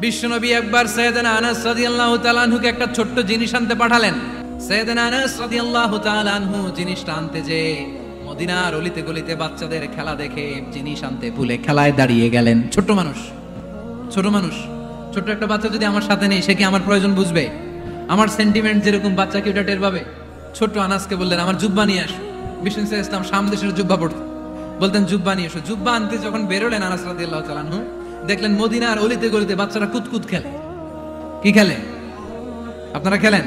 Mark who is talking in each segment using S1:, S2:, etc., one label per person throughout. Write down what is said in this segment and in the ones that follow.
S1: বিশ্বনবী একবার সাইয়েদনা আনাস রাদিয়াল্লাহু তাআলা আনহুকে একটা ছোট্ট জিনিস আনতে পাঠালেন। সাইয়েদনা আনাস রাদিয়াল্লাহু তাআলা আনহু জিনিসটা আনতে যে মদিনার অলিতে গলিতে বাচ্চাদের খেলা দেখে জিনিস আনতে ভুলে খেলায় দাঁড়িয়ে গেলেন। ছোট মানুষ, ছোট একটা বাচ্চা যদি আমার সাথে নেই, সে কি আমার প্রয়োজন বুঝবে? আমার সেন্টিমেন্ট যেরকম বাচ্চা কি ওটা টের পাবে? ছোট্ট আনাসকে বললেন আমার জুব্বা নিয়ে আসো। বিষ্ণু ইসলাম শাম দেশের জুব্বা পড়তেন, বলতেন জুব্বা নিয়ে এসো। জুব্বা আনতে যখন বেরোলেন আনাস রাদিয়াল্লাহু তাআলা আনহু, দেখলেন মদিনার অলিতে গলিতে বাচ্চারা কুতকুত খেলে। কি খেলে? আপনারা খেলেন?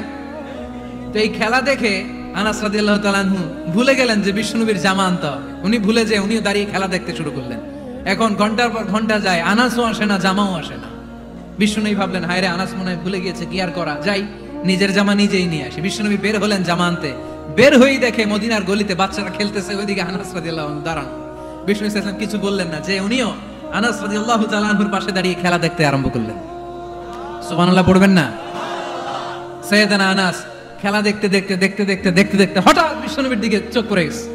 S1: তো এই খেলা দেখে আনাস রাদিয়াল্লাহু তাআলা আনহু ভুলে গেলেন যে বিশ্বনবীর জামা আনতে হবে। উনি ভুলে যে উনিও দাঁড়িয়ে খেলা দেখতে শুরু করলেন। এখন ঘন্টার পর ঘন্টা যায়, আনাসও আসে না, জামাও আসে না। বিশ্বনবী ভাবলেন হায় রে, আনাস মনে হয় ভুলে গিয়েছে, কি আর করা যায়, নিজের জামা নিজেই নিয়ে আসে। বিশ্বনবী বের হলেন জামা আনতে। বের হয়েই দেখে মদিনার গলিতে বাচ্চারা খেলতেছে, ওইদিকে আনাস রাদিয়াল্লাহু আনহু দাঁড়ান। বিষ্ণু ইসলাম কিছু বললেন না, যে উনিও আনাস রাদিয়াল্লাহু তাআলা আনহুর পাশে দাঁড়িয়ে খেলা দেখতে আরম্ভ করলেন। সুবহানাল্লাহ পড়বেন না? সাইয়েদনা আনাস খেলা দেখতে হঠাৎ বিশ্বনবীর দিকে চোখ পড়ে গেছে।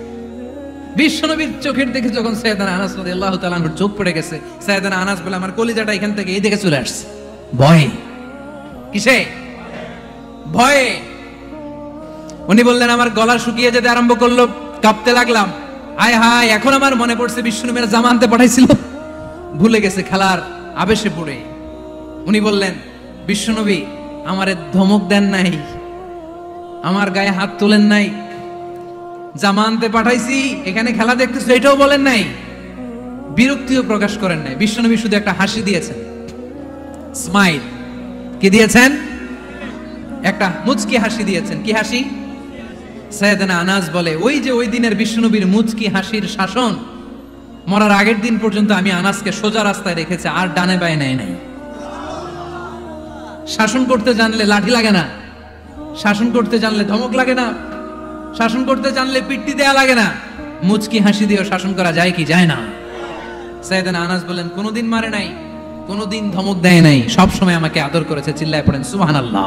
S1: বিশ্বনবীর চোখের দিকে যখন সাইয়েদনা আনাস রাদিয়াল্লাহু তাআলা আনহুর চোখ পড়ে গেছে, সাইয়েদনা আনাস বলে আমার কলিজাটা এখান থেকে এই দিকে চলে আসছে। ভয়। কিসে? ভয়ে। উনি বললেন আমার গলা শুকিয়ে যেতে আরম্ভ করলো, কাঁপতে লাগলাম। হায় হায়, এখন আমার মনে পড়ছে বিশ্বনবীর জামা আনতে পাঠাইছিল, ভুলে গেছে খেলার আবেশে পড়ে। উনি বললেন বিশ্বনবী আমারে ধমক দেন নাই, আমার গায়ে হাত তোলেন নাই, জামা আনতে পাঠাইছি এখানে খেলা দেখতেছো এটাও বলেন নাই, বিরক্তিও প্রকাশ করেন নাই। বিশ্বনবী শুধু একটা হাসি দিয়েছেন, স্মাইল। কি দিয়েছেন? একটা মুচকি হাসি দিয়েছেন। কি হাসি? সাইয়েদনা আনাস বলে ওই যে ওই দিনের বিশ্বনবীর মুচকি হাসির শাসন মরার আগের দিন পর্যন্ত আমি আনাসকে সোজা রাস্তায় রেখেছি, আর ডানে বায়ে নেয় নাই। শাসন করতে জানলে লাঠি লাগে না, শাসন করতে জানলে ধমক লাগে না, শাসন করতে জানলে পিট্টি দেয়া লাগে না। মুচকি হাসি দিয়েও শাসন করা যায় কি যায় না? সাইয়েদনা আনাস বলেন কোনোদিন মারে নাই, কোনোদিন ধমক দেয় নাই, সব সময় আমাকে আদর করেছে। চিল্লায় পড়েন সুবহানাল্লাহ।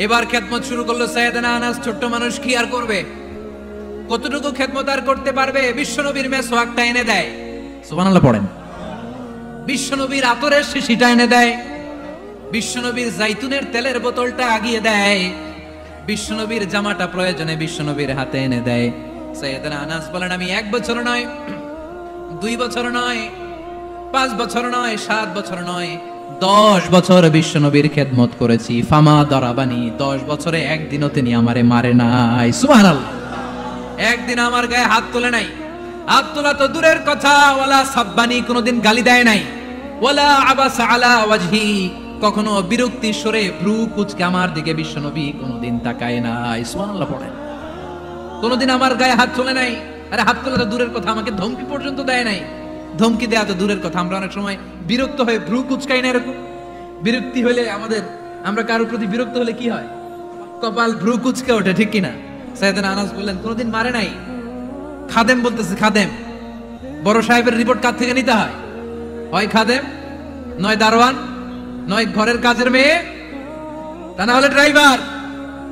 S1: এবার খেদমত শুরু করলো সাইয়েদনা আনাস। ছোট্ট মানুষ কি আর করবে? কতটুকু খেদমত আর করতে পারবে? বিশ্বনবীর মেসওয়াকটা এনে দেয়। সুবহানাল্লাহ পড়েন। বিশ্বনবীর আতরের শিশিটা এনে দেয়, বিশ্বনবীর জাইতুনের তেলের বোতলটা আগিয়ে দেয়, বিশ্বনবীর জামাটা প্রয়োজনে বিশ্বনবীর হাতে এনে দেয়। সাইয়েদনা আনাস বলেন আমি 1 বছর নয়, 2 বছর নয়, 5 বছর নয়, 7 বছর নয়, 10 বছর বিশ্বনবীর খেদমত করেছি। ফামা দরাবানি, 10 বছরে একদিনও তিনি আমারে মারে নাই। সুবহানাল্লাহ। একদিন আমার গায়ে হাত তোলে নাই, হাত তোলা তো দূরের কথা, ওয়ালা সাব্বানি, কোনোদিন গালি দেয় নাই, ওয়ালা আবাসা আলা ওয়াজহি, কখনো বিরক্তি সরে ভ্রু কুঁচকে আমার দিকে বিশ্বনবী কোনোদিন তাকায় নাই। সুবহানাল্লাহ পড়েন। কোনোদিন আমার গায়ে হাত তোলে নাই। আরে হাত তোলা তো দূরের কথা, আমাকে ধমকি পর্যন্ত দেয় নাই। ধমকি দেয়া তো দূরের কথা, আমরা অনেক সময় বিরক্ত হয়ে ভ্রু কুঁচকাই না। এরকম বিরক্তি হলে আমরা কারোর প্রতি বিরক্ত হলে কি হয়? কপাল ভ্রু কুঁচকে ওঠে, ঠিক কিনা? সাইয়েদনা আনাস বললেন কোনোদিন মারে নাই। খাদেম বলতেছে, খাদেম, বড় সাহেবের রিপোর্ট কার থেকে নিতে হয়? হয় খাদেম, নয় দারোয়ান, নয় ঘরের কাজের মেয়ে, তা না হলে ড্রাইভার।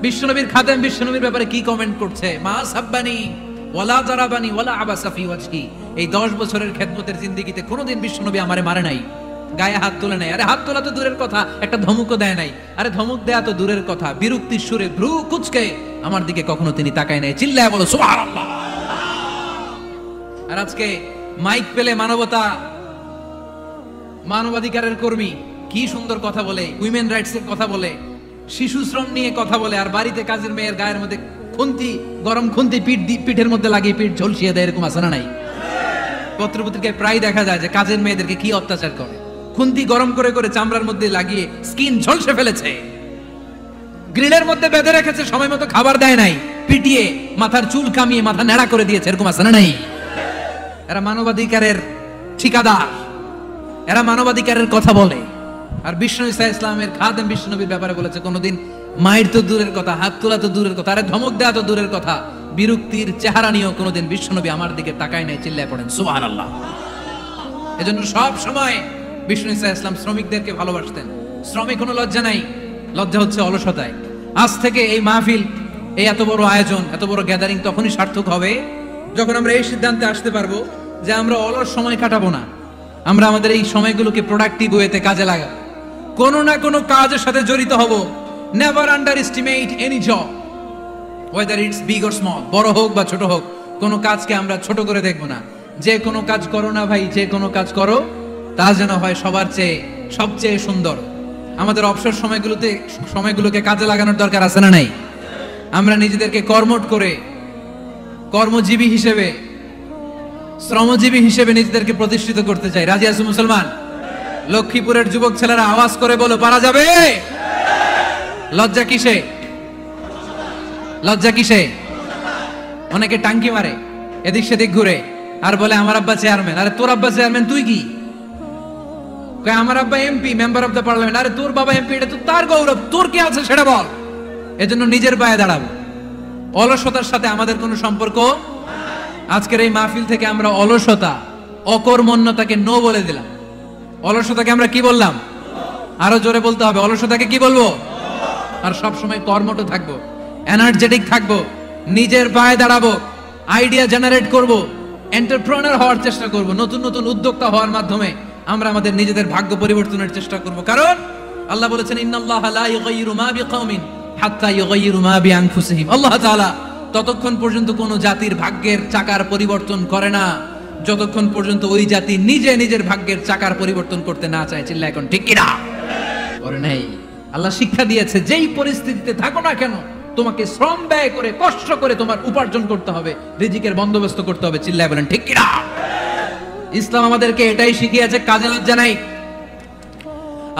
S1: বিশ্বনবীর খাদেম বিশ্বনবীর ব্যাপারে কি কমেন্ট করছে? মা সাব্বানি ওয়ালা জারাবানি ওয়ালা আবাসা ফি ওয়াজহি। এই 10 বছরের খেদমতের জিন্দেগিতে কোনোদিন বিশ্বনবী আমারে মারে নাই, গায়ে হাত তোলে নাই। আরে হাত তোলা তো দূরের কথা, একটা ধমকও দেয় নাই। আরে ধমক দেয়া তো দূরের কথা, বিরক্তির সুরে ভ্রু কুঁচকে আমার দিকে কখনো তিনি তাকায় নাই। চিল্লায় বলো সুবহানাল্লাহ। আর আজকে মাইক পেলে মানবতা, মানবাধিকারের কর্মী কি সুন্দর কথা বলে, উইমেন রাইটস এর কথা বলে, শিশু শ্রম নিয়ে কথা বলে, আর বাড়িতে কাজের মেয়ের গায়ের মধ্যে খুন্তি, গরম খুন্তি পিঠের মধ্যে লাগিয়ে পিঠ ঝলসিয়ে দেয়। এরকম আছে না নাই? পত্রপত্রিকায় প্রায় দেখা যায় যে কাজের মেয়েদেরকে কি অত্যাচার করে। খুন্তি গরম করে করে চামড়ার মধ্যে লাগিয়ে স্কিন ঝলসে ফেলেছে, গ্রিলের মধ্যে বেঁধে রেখেছে, সময় মতো খাবার দেয় নাই, পিটিয়ে মাথার চুল কামিয়ে মাথা নেড়া করে দিয়েছে। এরকম আছে না নাই? এরা মানবাধিকারের ঠিকাদার, এরা মানবাধিকারের কথা বলে। আর বিষ্ণু ঈসা ইসলামের খাদেম বিশ্বনবীর ব্যাপারে বলেছে কোনোদিন মায়ের তো দূরের কথা, হাত তোলা তো দূরের কথা, আরে ধমক দেয়া তো দূরের কথা, বিরক্তির চেহারা নিয়েও কোনোদিন বিশ্বনবী আমার দিকে তাকায় নাই। চিল্লায় পড়েন সুবহানাল্লাহ। এজন্য সব সময় বিষ্ণু ঈসা ইসলাম শ্রমিকদেরকে ভালোবাসতেন। শ্রমে কোনো লজ্জা নাই, লজ্জা হচ্ছে অলসতায়। আজ থেকে এই মাহফিল, এই এত বড় আয়োজন, এত বড় গ্যাদারিং তখনই সার্থক হবে যখন আমরা এই সিদ্ধান্তে আসতে পারবো যে আমরা অলস সময় কাটাবো না, আমরা আমাদের এই সময়গুলোকে প্রোডাক্টিভ ওয়েতে কাজে লাগাবো, কোনো না কোনো কাজের সাথে জড়িত হব। Never under estimate any job, whether it's big or small, বড় হোক বা ছোট হোক, কোনো কাজকে আমরা ছোট করে দেখবো না। যে কোনো কাজ করো না ভাই, যে কোনো কাজ করো তা যেন হয় সবার চেয়ে সবচেয়ে সুন্দর। আমাদের অবসর সময়গুলোকে কাজে লাগানোর দরকার আছে না নাই? আমরা নিজেদেরকে কর্মঠ করে, কর্মজীবী হিসেবে, শ্রমজীবী হিসেবে নিজেদেরকে প্রতিষ্ঠিত করতে চাই। রাজি আছো মুসলমান? লক্ষ্মীপুরের যুবক ছেলেরা আওয়াজ করে বলো, পারা যাবে? লজ্জা কিসে? লজ্জা কিসে? অনেকে টাঙ্কি মারে, এদিক সেদিক ঘুরে আর বলে আমার আব্বা চেয়ারম্যান। আরে তোর আব্বা চেয়ারম্যান, তুই কি? আমার আব্বা MP, member of the parliament. আরে তোর বাবা এমপি, এটা তো তার গৌরব, তোর কি আছে সেটা বল। এজন্য নিজের পায়ে দাঁড়াবো। অলসতার সাথে আমাদের কোনো সম্পর্ক। আজকের এই মাহফিল থেকে আমরা অলসতা, অকর্মণ্যতাকে নো বলে দিলাম। অলসতাকে আমরা কি বললাম? আরো জোরে বলতে হবে, অলসতাকে কি বলবো? আর সব সময় কর্মঠ থাকবো, এনার্জেটিক থাকবো, নিজের পায়ে দাঁড়াবো, আইডিয়া জেনারেট করব, এন্টারপ্রেনার হওয়ার চেষ্টা করব, নতুন নতুন উদ্যোক্তা হওয়ার মাধ্যমে আমরা আমাদের নিজেদের ভাগ্য পরিবর্তনের চেষ্টা করব। কারণ আল্লাহ বলেছেন, ইন্নাল্লাহা লা ইউগাইয়িরু মা বিকাওমিন হাত্তা ইউগাইয়িরু মা বিআনফুসিহিম। আল্লাহ তাআলা ততক্ষণ পর্যন্ত কোন জাতির ভাগ্যের চাকার পরিবর্তন করে না যতক্ষণ পর্যন্ত ওই জাতি নিজে নিজের ভাগ্যের চাকার পরিবর্তন করতে না চায়। চিল্লা এখন ঠিক কিনা? করে নাই। আল্লাহ শিক্ষা দিয়েছে, যেই পরিস্থিতিতে থাকো না কেন তোমাকে শ্রম ব্যয় করে, কষ্ট করে তোমার উপার্জন করতে হবে, রিজিকের বন্দোবস্ত করতে হবে। চিল্লায় বলেন ঠিক কিনা? ইসলাম আমাদেরকে এটাই শিখিয়েছে, কাজে লজ্জা নাই।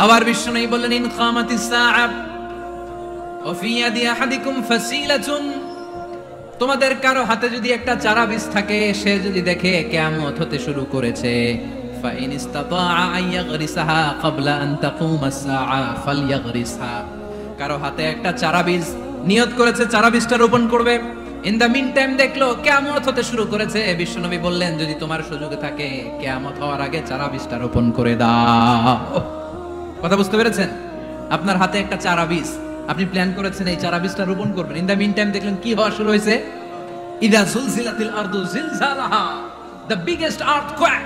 S1: আবার বিশ্বনবী বললেন, ইন কামাতিস সাআ ওয়া ফি ইয়াদি আহাদিকুম ফাসিলাতুন, তোমাদের কারো হাতে যদি একটা চারা বীজ থাকে, সে যদি দেখে কিয়ামত হতে শুরু করেছে, ফাইন ইসতাতাআ আন ইয়াগরিসাহা ক্বাবলা আন তাকুমাস সাআ ফালইয়াগরিসহা, কারো হাতে একটা চারা বীজ নিয়ত করেছে, চারা বীজটা রোপণ করবে, ইন দা মিন টাইম দেখলো কিয়ামত হতে শুরু করেছে, বিশ্বনবী বললেন, যদি তোমার সুযোগ থাকে কিয়ামত হওয়ার আগে চারা বীজটা রোপণ করে দাও। কথা বুঝতে পেরেছেন? আপনার হাতে একটা চারা বীজ, আপনি প্ল্যান করেছেন এই চারা বীজটা রোপণ করবেন, ইন দা মিন টাইম দেখলেন কি হওয়া শুরু হয়েছে, ইদা জুলজিলাতিল আরদু জিলজালাহা, দ্য বিগেস্ট আর্থকোয়েক,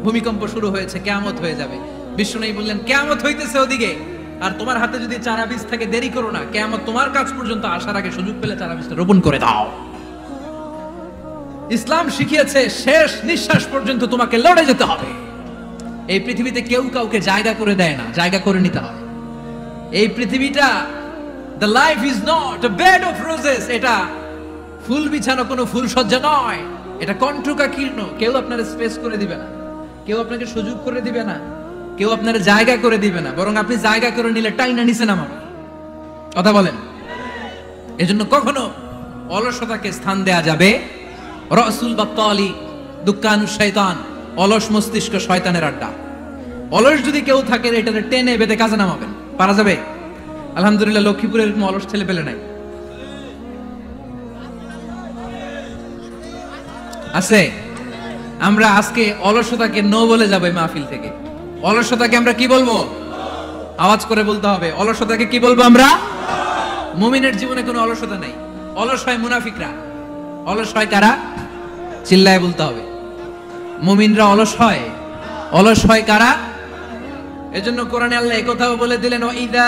S1: ভূমিকম্প শুরু হয়েছে, কিয়ামত হয়ে যাবে। বিশ্বনবী বললেন, কিয়ামত হইতেছে ওদিকে, আর তোমার হাতে যদি চারা বীজ থাকে, দেরি করো না, কিয়ামত তোমার কাছ পর্যন্ত আসার আগে সুযোগ পেলে চারা বীজটা রোপণ করে দাও। ইসলাম শিখিয়েছে শেষ নিঃশ্বাস পর্যন্ত তোমাকে লড়ে যেতে হবে। এই পৃথিবীতে কেউ কাউকে জায়গা করে দেয় না, জায়গা করে নিতে হয়। এই পৃথিবীটা, the life is not a bed of roses, এটা ফুল বিছানো কোনো ফুল সজ্জা নয়, এটা কণ্টকাকীর্ণ। কেউ আপনার স্পেস করে দিবে না, কেউ আপনাকে সুযোগ করে দিবে না, কেউ আপনার জায়গা করে দিবে না, বরং আপনি জায়গা করে নিলে টাইনা নিচে নামাবে। কথা বলেন? এজন্য কখনো অলসতাকে স্থান দেয়া যাবে। রাসূল বাত্তালি দুক্কানু শয়তান, অলস মস্তিষ্ক শয়তানের আড্ডা। অলস যদি কেউ থাকে, এটাতে টেনে বেঁধে কাজে নামাবেন। পারা যাবে? আলহামদুলিল্লাহ, লক্ষ্মীপুরের এরকম অলস ছেলে পেলে নাই, আছে। আমরা আজকে অলসতাকে নো বলে যাবো এই মাহফিল থেকে। অলসতাকে আমরা কি বলবো? আওয়াজ করে বলতে হবে, অলসতাকে কি বলবো আমরা? মুমিনের জীবনে কোনো অলসতা নাই। অলস হয় মুনাফিকরা। অলস হয় কারা? চিল্লায় বলতে হবে। মুমিনরা অলস হয়। অলস হয় কারা? এজন্য কোরআনে আল্লাহ এই কথাও বলে দিলেন, ওয়াইদা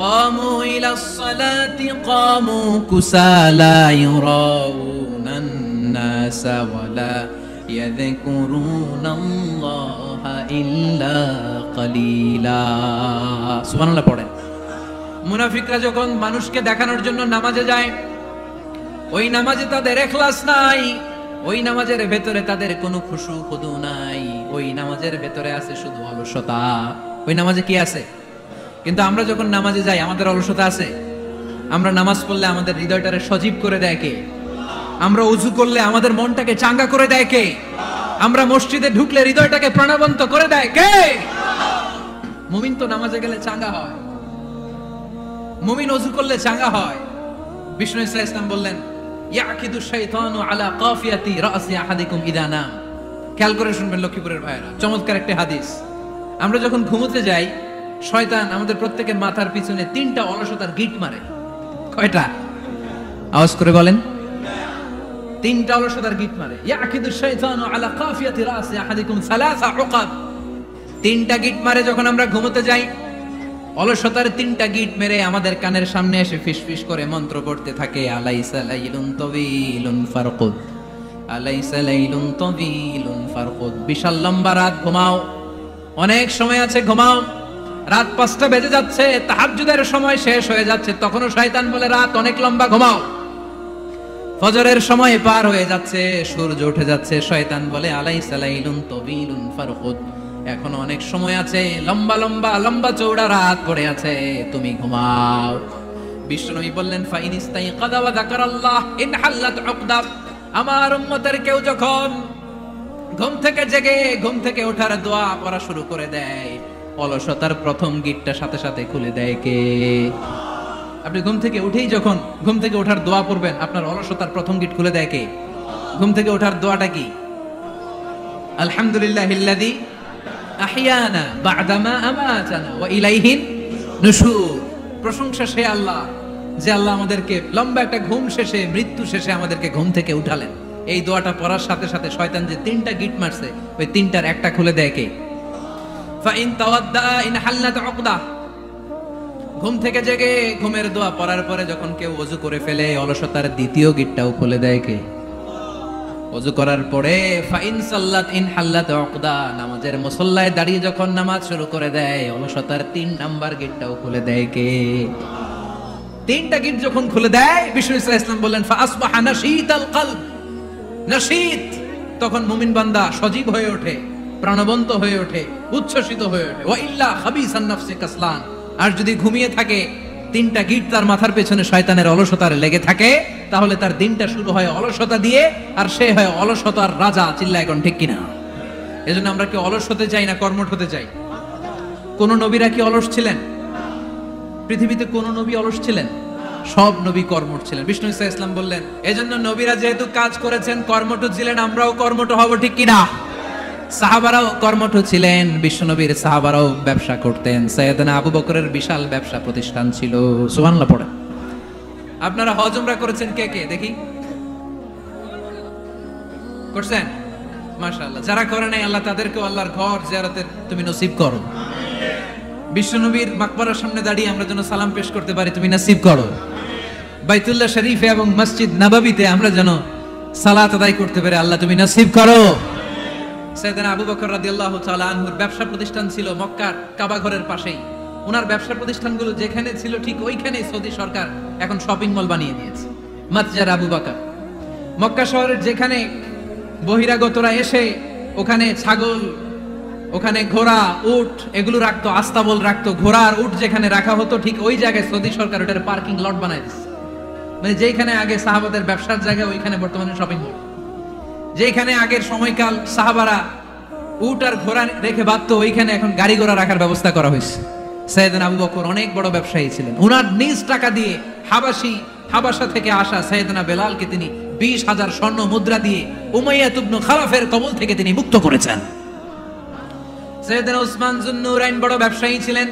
S1: কামু ইলাস সালাতি কামু কুসালা ইউরাউনান নাসা ওয়ালা ইয়াযকুরুনাল্লাহা ইল্লা কালিলা। সুবহানাল্লাহ পড়েন। মুনাফিকরা যখন মানুষকে দেখানোর জন্য নামাজে যায়, ওই নামাজে তাদের ইখলাস নাই, ওই নামাজের ভেতরে তাদের কোনো খুশু খুদু নাই, ওই নামাজের ভেতরে আছে শুধু অলসতা। ওই নামাজে কি আছে? কিন্তু আমরা যখন নামাজে যাই, আমাদের অলসতা আছে? আমরা নামাজ পড়লে আমাদের হৃদয়টারে সজীব করে দেয় কে? আমরা ওযু করলে আমাদের মনটাকে চাঙ্গা করে দেয় কে? আমরা মসজিদে ঢুকলে হৃদয়টাকে প্রাণবন্ত করে দেয় কে? মুমিন তো নামাজে গেলে চাঙ্গা হয়, মুমিন ওযু করলে চাঙ্গা হয়। বিষ্ণু ইসলাম বললেন, ইয়াকিদু শাইতানু আলা কাফিয়াতি রাসি আহাদিকুম ইদা নাম। খেয়াল করে শুনবেন লক্ষ্মীপুরের ভাইরা, চমৎকার একটা হাদিস। আমরা যখন ঘুমোতে যাই, শয়তান আমাদের প্রত্যেকের মাথার পিছনে 3টা অলসতার গিট মারে। কয়টা? আওয়াজ করে বলেন। 3টা অলসতার গিট মারে। ইয়াকিদু শাইতানু আলা কাফিয়াতি রাসি আহাদিকুম সালাসা উকাব তিনটা গিট মারে যখন আমরা ঘুমোতে যাই, অলসতার তিনটা গিট মেরে আমাদের কানের সামনে এসে ফিসফিস করে মন্ত্র পড়তে থাকে, আলাইসা লাইলুন তাওয়িলুন ফারকুদ, আলাইসা লাইলুন তাওয়িলুন ফারকুদ। বিশাল লম্বা রাত, ঘুমাও। অনেক সময় আছে ঘুমাও, রাত 5টা বেজে যাচ্ছে, তাহাজ্জুদের সময় শেষ হয়ে যাচ্ছে, তখনও শয়তান বলে রাত অনেক লম্বা, ঘুমাও। ফজরের সময় পার হয়ে যাচ্ছে, সূর্য উঠে যাচ্ছে, শয়তান বলে আলাইসা লাইলুন তাওয়িলুন ফারকুদ, এখন অনেক সময় আছে, লম্বা লম্বা লম্বা চৌড়া রাত পড়ে আছে, তুমি ঘুমাও। বিশ্বনবী বললেন ফাইন ইস্তাইকাযা ওয়া যাকারাল্লাহ ইনহাল্লাত উকদা, আমার উম্মতের কেউ যখন ঘুম থেকে জেগে ঘুম থেকে ওঠার দোয়া পড়া শুরু করে দেয়, অলসতার প্রথম গিটটা সাথে সাথে খুলে দেয় কে? আপনি ঘুম থেকে উঠেই যখন ঘুম থেকে ওঠার দোয়া পড়বেন, আপনার অলসতার প্রথম গিট খুলে দেয় কে? ঘুম থেকে ওঠার দোয়াটা কি? আলহামদুলিল্লাহিল্লাযী আহিয়ানা বা'দামা আমাতানা ওয়া ইলাইহিন নুশুর। প্রশংসা সে আল্লাহ, যে আল্লাহ আমাদেরকে লম্বা একটা ঘুম শেষে, মৃত্যু শেষে আমাদেরকে ঘুম থেকে উঠালেন। এই দোয়াটা পড়ার সাথে সাথে শয়তান যে তিনটা গিট মারছে, ওই তিনটার একটা খুলে দেয় কে? ফাইন তাওয়াদ্দা ইনহাল্লাত উকদা, ঘুম থেকে জেগে ঘুমের দোয়া পড়ার পরে যখন কেউ ওযু করে ফেলে, অলসতার দ্বিতীয় গিটটাও খুলে দেয় কে? ওযু করার পরে ফাইন সাল্লাত ইনহাল্লাত উকদা, নামাজের মুসল্লায় দাঁড়িয়ে যখন নামাজ শুরু করে দেয়, অলসতার 3 নাম্বার গিটটাও খুলে দেয় কে? তিনটা গিট যখন খুলে দেয়, বিষ্ণু সাল্লাল্লাহু আলাইহি ওয়াসাল্লাম বললেন ফাআসবাহা নাশীতাল কলব, নাশীত, তখন মুমিন বান্দা সজীব হয়ে ওঠে, প্রাণবন্ত হয়ে ওঠে, উচ্ছ্বসিত হয়ে ওঠে। ওয়া ইল্লা খাবিসান নাফসি কাসলান, আর যদি ঘুমিয়ে থাকে, তিনটা গিট তার মাথার পেছনে শয়তানের অলসতার লেগে থাকে, তাহলে তার দিনটা শুরু হয় অলসতা দিয়ে, আর সে হয় অলসতার রাজা। চিল্লায় এখন ঠিক কিনা? এজন্য আমরা কি অলস হতে চাই না কর্মঠ হতে চাই? কোন নবীরা কি অলস ছিলেন? পৃথিবীতে কোন নবী অলস ছিলেন? সব নবী কর্মঠ ছিলেন। বিষ্ণু ইসা ইসলাম বললেন, এজন্য নবীরা যেহেতু কাজ করেছেন, কর্মঠ ছিলেন, আমরাও কর্মঠ হব, ঠিক কিনা? সাহাবারাও কর্মঠ ছিলেন, বিশ্বনবীর সাহাবারাও ব্যবসা করতেন। সাইয়েদনা আবু বকরের বিশাল ব্যবসা প্রতিষ্ঠান ছিল। সুবহানাল্লাহ পড়ে। আপনারা হজ উমরা করেছেন কে কে দেখি? করছেন? মাশাআল্লাহ। যারা করে নাই, আল্লাহ তাদেরকেও আল্লাহর ঘর জিয়ারতের তুমি নসিব করো। বিশ্বনবীর মাকবারার সামনে দাঁড়িয়ে আমরা যেন সালাম পেশ করতে পারি, তুমি নসিব করো। বাইতুল্লাহ শরীফে এবং মসজিদ নববীতে আমরা যেন সালাত আদায় করতে পারি, আল্লাহ তুমি নসিব করো। সাইয়েদনা আবু বকর রাদিয়াল্লাহু তাআলা আনহুর ব্যবসা প্রতিষ্ঠান ছিল মক্কার কাবা ঘরের পাশেই। ওনার ব্যবসা প্রতিষ্ঠানগুলো যেখানে ছিল ঠিক ওইখানেই সৌদি সরকার এখন শপিং মল বানিয়ে দিয়েছে, মাতজার আবু বকর। মক্কা শহরের যেখানে বহিরাগতরা এসে ওখানে ছাগল, ওখানে ঘোড়া, উট এগুলো রাখতো, আস্তাবল রাখতো, ঘোড়া আর উট যেখানে রাখা হতো, ঠিক ওই জায়গায় সৌদি সরকার ওটার পার্কিং লট বানায় দিচ্ছে। মানে যেখানে আগে সাহাবাদের ব্যবসার জায়গা, ওইখানে বর্তমানে শপিং মল। যেখানে আগের সময়কাল সাহাবারা উট আর ঘোড়া রেখে বাঁধতো, ওইখানে এখন গাড়ি ঘোড়া রাখার ব্যবস্থা করা হয়েছে। সাইয়েদনা আবু বকর অনেক বড় ব্যবসায়ী ছিলেন। ওনার নিজ টাকা দিয়ে হাবাসা থেকে আসা সাইয়েদনা বেলালকে তিনি 20,000 স্বর্ণ মুদ্রা দিয়ে উমাইয়া ইবনে খালাফের কবল থেকে তিনি মুক্ত করেছেন। সাইয়েদনা উসমান যুন্নুরাইন বড় ব্যবসায়ী ছিলেন।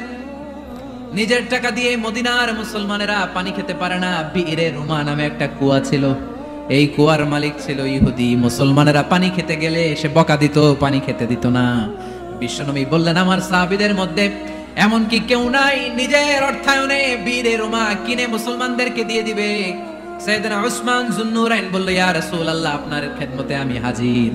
S1: নিজের টাকা দিয়ে মদিনার মুসলমানেরা পানি খেতে পারে না, বিরে রুমা নামে একটা কুয়া ছিল, এই কুয়ার মালিক ছিল ইহুদি। মুসলমানেরা পানি খেতে গেলে সে বকা দিত, পানি খেতে দিত না। বিশ্বনবী বললেন, আমার সাহাবীদের মধ্যে এমন কি কেউ নাই নিজের অর্থায়নে বীরে রোমা কিনে মুসলমানদেরকে দিয়ে দিবে? সাইয়েদনা উসমান যুন্নুরাইন বলল, ইয়া রাসূলুল্লাহ, আপনার খেদমতে আমি হাজির।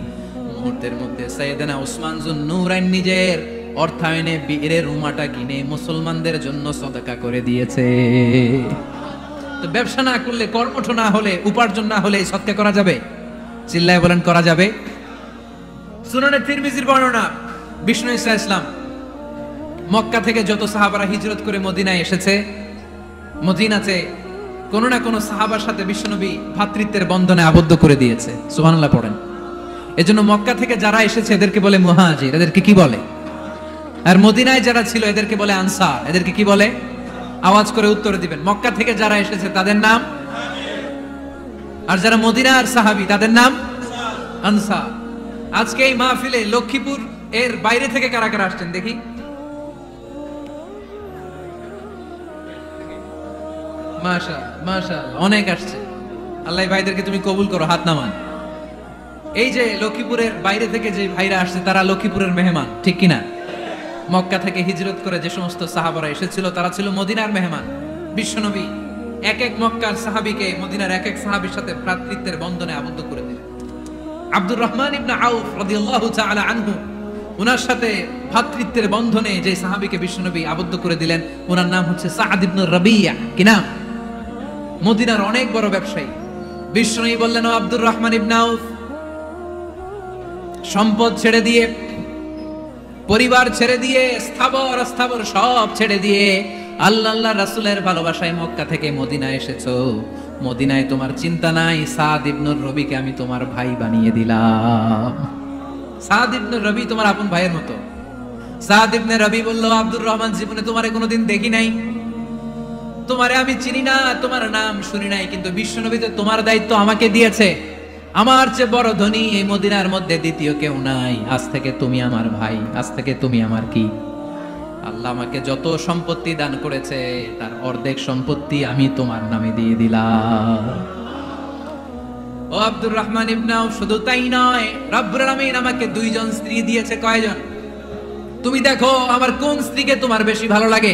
S1: মুহূর্তের মধ্যে সাইয়েদনা উসমান যুন্নুরাইন নিজের অর্থায়নে বীরে রোমাটা কিনে মুসলমানদের জন্য সদকা করে দিয়েছে। তো ব্যবসা না করলে, কর্মঠ না হলে, উপার্জন না হলে সদকা করা যাবে? চিল্লায় বলেন, করা যাবে। সুনানে তিরমিজির বর্ণনা, বিষ্ণু ঈসা ইসলাম মক্কা থেকে যত সাহাবারা হিজরত করে মদিনায় এসেছে, মদিনাতে কোন না কোন সাহাবার সাথে বিশ্বনবী ভ্রাতৃত্বের বন্ধনে আবদ্ধ করে দিয়েছে। সুবহানাল্লাহ পড়েন। এজন্য মক্কা থেকে যারা এসেছে এদেরকে বলে মুহাজির। এদেরকে কি বলে? আর মদিনায় যারা ছিল এদেরকে বলে আনসার। এদেরকে কি বলে? আওয়াজ করে উত্তর দিবেন। মক্কা থেকে যারা এসেছে তাদের নাম, আর যারা মদিনার সাহাবী তাদের নাম আনসার। আজকে এই মাহফিলে লক্ষ্মীপুর এর বাইরে থেকে কারা কারা আসছেন দেখি? মাশাআল্লাহ, মাশাআল্লাহ, অনেক আসছে। আল্লাহ ভাইদেরকে তুমি কবুল করো, হাত নামান। এই যে লক্ষ্মীপুরের বাইরে থেকে যে ভাইরা আসছে তারা লক্ষ্মীপুরের মেহমান, ঠিক কিনা? মক্কা থেকে হিজরত করে যে সমস্ত সাহাবারা এসেছিল তারা ছিল মদিনার মেহমান। বিশ্বনবী এক এক মক্কার সাহাবীকে মদিনার এক এক সাহাবীর সাথে ভ্রাতৃত্বের বন্ধনে আবদ্ধ করে দিলেন। আব্দুর রহমান ইবনে আউফ রাদিয়াল্লাহু তাআলা আনহু, উনার সাথে ভ্রাতৃত্বের বন্ধনে যে সাহাবীকে বিশ্বনবী আবদ্ধ করে দিলেন, ওনার নাম হচ্ছে সাআদ ইবনে রাবিয়া। কি নাম? মদিনার অনেক বড় ব্যবসায়ী। বিশ্বনবী বললেন, ও আব্দুর রহমান ইবনে আউফ, সম্পদ ছেড়ে দিয়ে, পরিবার ছেড়ে দিয়ে, স্থাবর অস্থাবর সব ছেড়ে দিয়ে আল্লাহ রাসূলের ভালোবাসায় মক্কা থেকে মদিনায় এসেছো। মদিনায় তোমার চিন্তা নাই, সাদ ইবনুর রবিকে আমি তোমার ভাই বানিয়ে দিলাম। সাদ ইবনুর রবি তোমার আপন ভাইয়ের মতো। সাদ ইবনে রবি বলল, আব্দুর রহমান, জীবনে তোমারে কোনোদিন দেখি নাই, তোমারে আমি চিনি না, তোমার নাম শুনি নাই, কিন্তু বিশ্বনবী তো তোমার দায়িত্ব আমাকে দিয়েছে। আমার চেয়ে বড় ধনী এই মদিনার মধ্যে দ্বিতীয় কেউ নাই। আজ থেকে তুমি আমার ভাই, আজ থেকে তুমি আমার কি? আল্লাহ আমাকে যত সম্পত্তি দান করেছে তার অর্ধেক সম্পত্তি আমি তোমার নামে দিয়ে দিলাম। ও আব্দুর রহমান ইবনে আউফ, শুধু তাই নয়, রব্বুল আলামিন আমাকে দুইজন স্ত্রী দিয়েছে। কয়জন? তুমি দেখো আমার কোন স্ত্রীকে তোমার বেশি ভালো লাগে,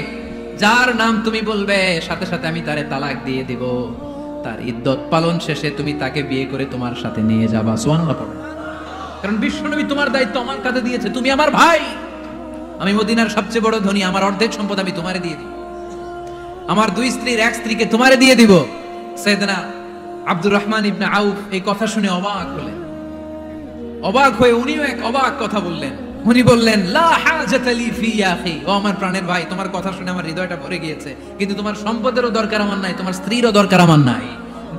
S1: যার নাম তুমি বলবে সাথে সাথে আমি তারে তালাক দিয়ে দিব। তার ইদ্দত পালন শেষে তুমি তাকে বিয়ে করে তোমার সাথে নিয়ে যাবা। সুবহানাল্লাহ পড়ো। কারণ বিশ্বনবী তোমার দায়িত্ব আমার কাঁধে দিয়েছে, তুমি আমার ভাই। আমি মদিনার সবচেয়ে বড় ধনী, আমার অর্ধেক সম্পদ আমি তোমারে দিয়ে দিব। আমার দুই স্ত্রীর এক স্ত্রীকে তোমারে দিয়ে দিব। সাইয়েদনা আব্দুর রহমান ইবনে আউফ এই কথা শুনে অবাক হলেন। অবাক হয়ে উনিও এক অবাক কথা বললেন। উনি বললেন, লা হাজাতা লি ফি ইয়া আখি, ও আমার প্রাণের ভাই, তোমার কথা শুনে আমার হৃদয়টা ভরে গিয়েছে, কিন্তু তোমার সম্পদেরও দরকার আমার নাই, তোমার স্ত্রীরও দরকার আমার নাই।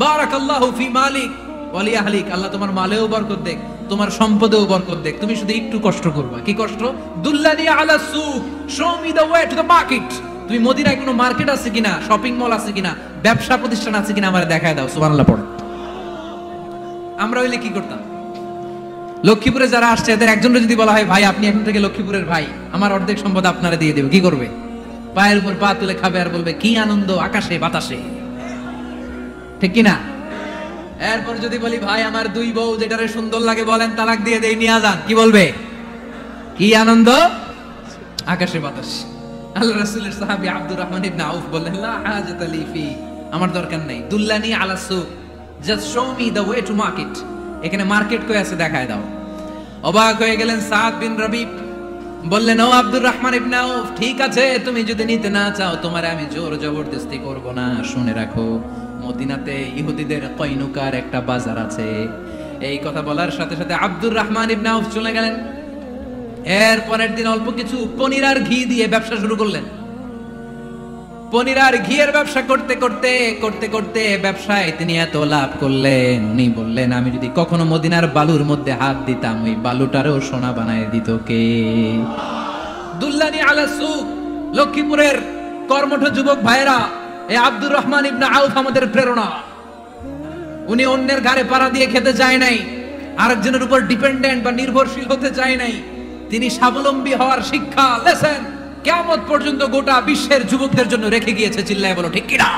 S1: বারাকাল্লাহু ফি মালিক ওয়া লি আহলিক, আল্লাহ তোমার মালেও বরকত দেখ, তোমার সম্পদেও বরকত দেখ। তুমি শুধু একটু কষ্ট করবা। কি কষ্ট? দুল্লানি আলা সুক, show me the way to the market. তুমি মদিনায় কোনো মার্কেট আছে কিনা, শপিং মল আছে কিনা, ব্যবসা প্রতিষ্ঠান আছে কিনা আমারে দেখায় দাও। সুবহানাল্লাহ পড়ো। আমরা হইলে কি করতাম? লক্ষ্মীপুরে যারা আসছে এদের একজনের যদি বলা হয়, ভাই আপনি এখন থেকে লক্ষ্মীপুরের ভাই, আমার অর্ধেক সম্পদ আপনারা দিয়ে দেবে, কি করবে? পায়ের উপর পা তুলে খাবে আর বলবে, কি আনন্দ আকাশে বাতাসে। ঠিক কিনা? এরপর যদি বলি, ভাই আমার দুই বউ, যেটারে সুন্দর লাগে বলেন তালাক দিয়ে দেই, নিয়ে যান, কি বলবে? কি আনন্দ আকাশে বাতাস। আল্লাহ রাসূলের সাহাবী আব্দুর রহমান ইবনে আউফ বললেন, লা হাজাতা লি ফি, আমার দরকার নাই। দুল্লানি আলা সুক, just show me the way to market. এখানে মার্কেট কই আছে দেখায় দাও। অবাক হয়ে গেলেন সাদ বিন রবি, বললেন, ও আব্দুর রহমান ইবনে আউফ, ঠিক আছে, তুমি যদি নিতে না চাও তোমারে আমি জোর জবরদস্তি করব না। শুনে রাখো, মদিনাতে ইহুদিদের কয়নুকার একটা বাজার আছে। এই কথা বলার সাথে সাথে আব্দুর রহমান ইবনে আউফ চলে গেলেন। এর পরের দিন অল্প কিছু পনির আর ঘি দিয়ে ব্যবসা শুরু করলেন। পনির আর ঘিয়ের ব্যবসা করতে করতে করতে করতে ব্যবসায় তিনি এত লাভ করলেন, উনি বললেন, আমি যদি কখনো মদিনার বালুর মধ্যে হাত দিতাম, ওই বালুটারও সোনা বানায় দিত কে? দুল্লানি আলা সুক, লক্ষ্মীপুরের কর্মঠ যুবক ভাইরা, এই আব্দুর রহমান ইবনে আউফ আমাদের প্রেরণা। উনি অন্যের ঘাড়ে পাড়া দিয়ে খেতে চায় নাই, আরেকজনের উপর ডিপেন্ডেন্ট বা নির্ভরশীল হতে চায় নাই। তিনি স্বাবলম্বী হওয়ার শিক্ষা, লেসন কিয়ামত পর্যন্ত গোটা বিশ্বের যুবকদের জন্য রেখে গিয়েছে। চিল্লায় বলো ঠিক কিনা?